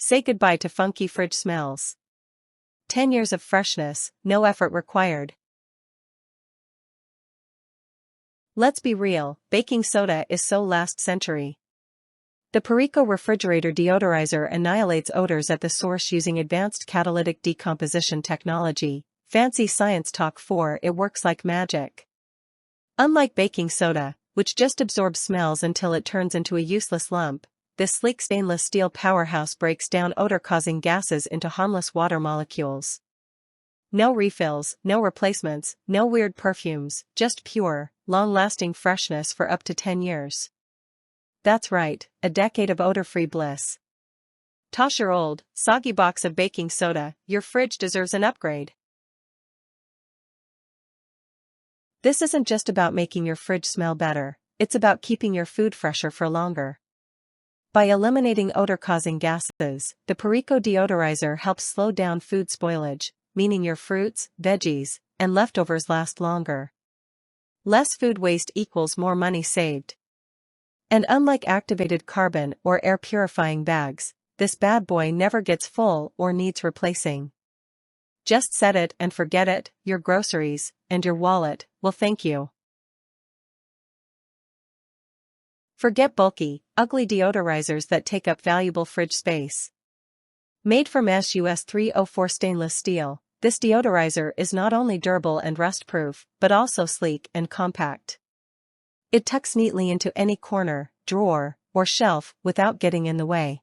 Say goodbye to funky fridge smells. 10 years of freshness, no effort required. Let's be real, baking soda is so last century. The Purriko Refrigerator Deodorizer annihilates odors at the source using advanced catalytic decomposition technology. Fancy science talk for it works like magic. Unlike baking soda, which just absorbs smells until it turns into a useless lump, this sleek stainless steel powerhouse breaks down odor-causing gases into harmless water molecules. No refills, no replacements, no weird perfumes, just pure, long-lasting freshness for up to 10 years. That's right, a decade of odor-free bliss. Toss your old, soggy box of baking soda, your fridge deserves an upgrade. This isn't just about making your fridge smell better, it's about keeping your food fresher for longer. By eliminating odor-causing gases, the Purriko Deodorizer helps slow down food spoilage, meaning your fruits, veggies, and leftovers last longer. Less food waste equals more money saved. And unlike activated carbon or air purifying bags, this bad boy never gets full or needs replacing. Just set it and forget it, your groceries, and your wallet will thank you. Forget bulky, ugly deodorizers that take up valuable fridge space. Made from US 304 stainless steel, this deodorizer is not only durable and rust-proof, but also sleek and compact. It tucks neatly into any corner, drawer, or shelf without getting in the way.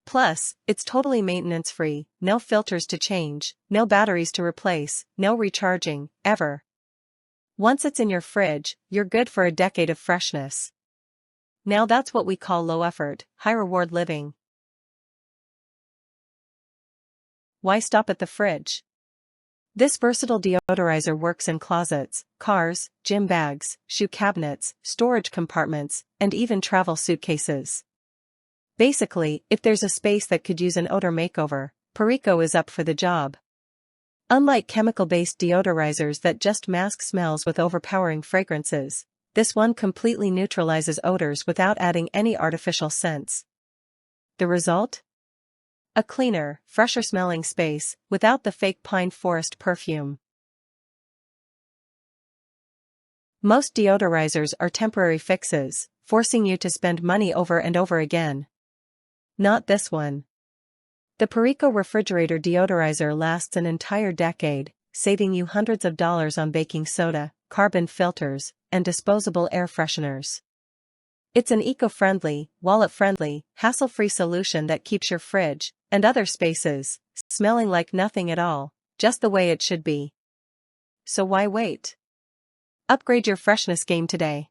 Plus, it's totally maintenance-free, no filters to change, no batteries to replace, no recharging, ever. Once it's in your fridge, you're good for a decade of freshness. Now that's what we call low-effort, high-reward living. Why stop at the fridge? This versatile deodorizer works in closets, cars, gym bags, shoe cabinets, storage compartments, and even travel suitcases. Basically, if there's a space that could use an odor makeover, Purriko is up for the job. Unlike chemical-based deodorizers that just mask smells with overpowering fragrances, this one completely neutralizes odors without adding any artificial scents. The result? A cleaner, fresher-smelling space, without the fake pine forest perfume. Most deodorizers are temporary fixes, forcing you to spend money over and over again. Not this one. The Purriko Refrigerator Deodorizer lasts an entire decade, saving you hundreds of dollars on baking soda, carbon filters, and disposable air fresheners. It's an eco-friendly, wallet-friendly, hassle-free solution that keeps your fridge, and other spaces, smelling like nothing at all, just the way it should be. So why wait? Upgrade your freshness game today.